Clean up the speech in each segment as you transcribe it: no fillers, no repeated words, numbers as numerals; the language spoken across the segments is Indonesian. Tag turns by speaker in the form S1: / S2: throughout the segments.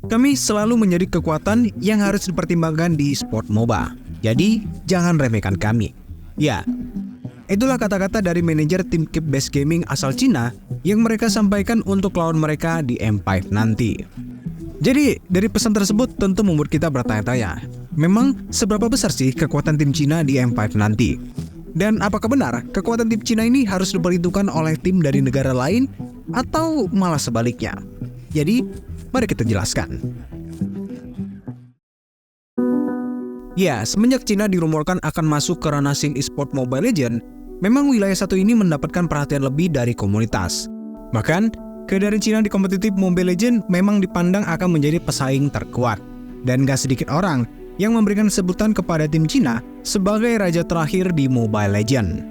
S1: Kami selalu menjadi kekuatan yang harus dipertimbangkan di e-sport MOBA. Jadi, jangan remehkan kami. Ya, itulah kata-kata dari manajer tim Keep Best Gaming asal Cina yang mereka sampaikan untuk lawan mereka di M5 nanti. Jadi, dari pesan tersebut tentu membuat kita bertanya-tanya, memang seberapa besar sih kekuatan tim Cina di M5 nanti? Dan apakah benar kekuatan tim Cina ini harus diperhitungkan oleh tim dari negara lain atau malah sebaliknya? Jadi, mari kita jelaskan. Ya, semenjak Cina dirumorkan akan masuk ke ranah scene e-sport Mobile Legends, memang wilayah satu ini mendapatkan perhatian lebih dari komunitas. Bahkan, kehadiran Cina di kompetitif Mobile Legends memang dipandang akan menjadi pesaing terkuat. Dan gak sedikit orang yang memberikan sebutan kepada tim Cina sebagai raja terakhir di Mobile Legends.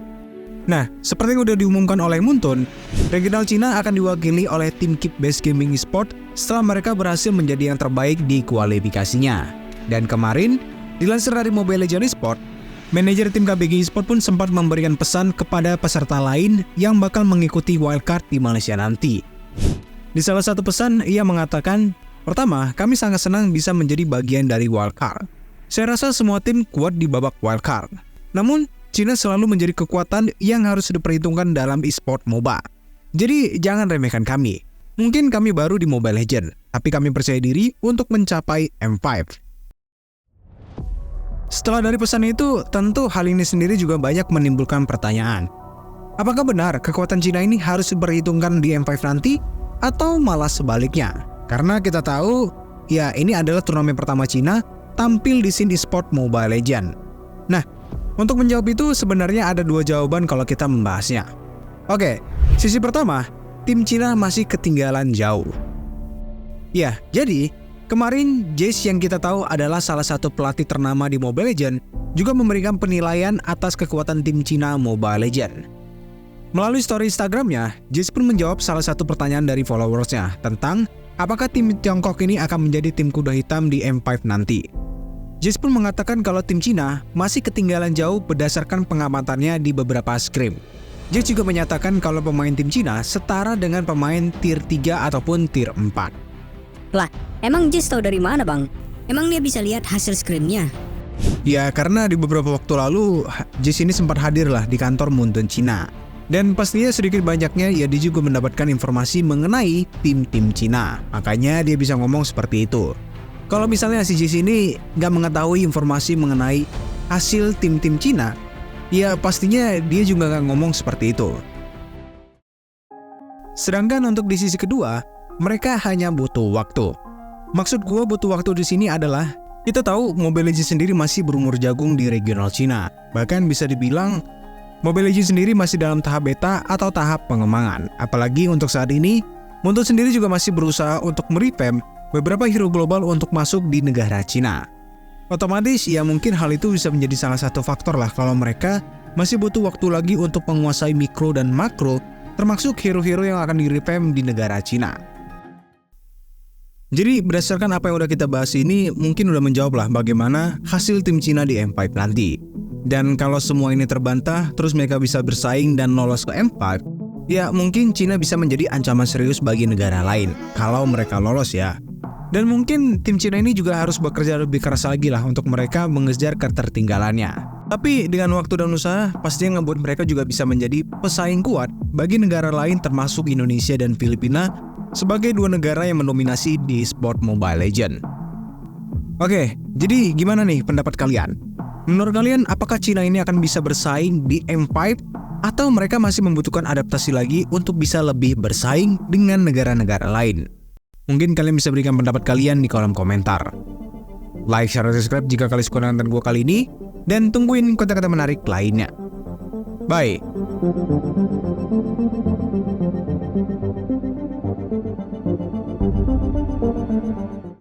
S1: Nah, seperti yang udah diumumkan oleh Muntun, regional Cina akan diwakili oleh tim Keep Best Gaming Esports setelah mereka berhasil menjadi yang terbaik di kualifikasinya. Dan kemarin, dilansir dari Mobile Legends Esports, manajer tim KBG Esports pun sempat memberikan pesan kepada peserta lain yang bakal mengikuti wildcard di Malaysia nanti. Di salah satu pesan, ia mengatakan, "Pertama, kami sangat senang bisa menjadi bagian dari wildcard. Saya rasa semua tim kuat di babak wildcard. Namun, Cina selalu menjadi kekuatan yang harus diperhitungkan dalam e-sport MOBA. Jadi, jangan remehkan kami. Mungkin kami baru di Mobile Legends, tapi kami percaya diri untuk mencapai M5. Setelah dari pesan itu, tentu hal ini sendiri juga banyak menimbulkan pertanyaan. Apakah benar kekuatan Cina ini harus diperhitungkan di M5 nanti, atau malah sebaliknya? Karena kita tahu, ya ini adalah turnamen pertama Cina tampil di scene e-sport Mobile Legends. Nah, untuk menjawab itu sebenarnya ada dua jawaban kalau kita membahasnya. Oke, sisi pertama, tim Cina masih ketinggalan jauh. Ya, jadi kemarin Jace yang kita tahu adalah salah satu pelatih ternama di Mobile Legends juga memberikan penilaian atas kekuatan tim Cina Mobile Legends. Melalui story Instagramnya, Jace pun menjawab salah satu pertanyaan dari followersnya tentang apakah tim Tiongkok ini akan menjadi tim kuda hitam di M5 nanti. Jace pun mengatakan kalau tim Cina masih ketinggalan jauh berdasarkan pengamatannya di beberapa scrim. Jace juga menyatakan kalau pemain tim Cina setara dengan pemain tier 3 ataupun tier 4.
S2: Lah, emang Jace tahu dari mana bang? Emang dia bisa lihat hasil scrimnya?
S1: Ya, karena di beberapa waktu lalu Jace ini sempat hadir lah di kantor Muntun Cina. Dan pastinya sedikit banyaknya ya dia juga mendapatkan informasi mengenai tim-tim Cina. Makanya dia bisa ngomong seperti itu. Kalau misalnya si Jace ini nggak mengetahui informasi mengenai hasil tim-tim Cina, ya pastinya dia juga nggak ngomong seperti itu. Sedangkan untuk di sisi kedua, mereka hanya butuh waktu. Maksud gua butuh waktu di sini adalah kita tahu Mobile Legends sendiri masih berumur jagung di regional Cina. Bahkan bisa dibilang Mobile Legends sendiri masih dalam tahap beta atau tahap pengembangan. Apalagi untuk saat ini, Muntun sendiri juga masih berusaha untuk merevamp beberapa hero global untuk masuk di negara Cina. Otomatis ya mungkin hal itu bisa menjadi salah satu faktor lah kalau mereka masih butuh waktu lagi untuk menguasai mikro dan makro, termasuk hero-hero yang akan direvamp di negara Cina. Jadi berdasarkan apa yang udah kita bahas ini, mungkin udah menjawab lah bagaimana hasil tim Cina di M5 nanti. Dan kalau semua ini terbantah, terus mereka bisa bersaing dan lolos ke M5, ya mungkin Cina bisa menjadi ancaman serius bagi negara lain, kalau mereka lolos ya. Dan mungkin tim Cina ini juga harus bekerja lebih keras lagi lah untuk mereka mengejar ketertinggalannya. Tapi dengan waktu dan usaha, pastinya ngebuat mereka juga bisa menjadi pesaing kuat bagi negara lain termasuk Indonesia dan Filipina sebagai dua negara yang mendominasi di sport Mobile Legends. Oke, jadi gimana nih pendapat kalian? Menurut kalian apakah Cina ini akan bisa bersaing di M5 atau mereka masih membutuhkan adaptasi lagi untuk bisa lebih bersaing dengan negara-negara lain? Mungkin kalian bisa berikan pendapat kalian di kolom komentar. Like, share, dan subscribe jika kalian suka konten gue kali ini. Dan tungguin konten-konten menarik lainnya. Bye!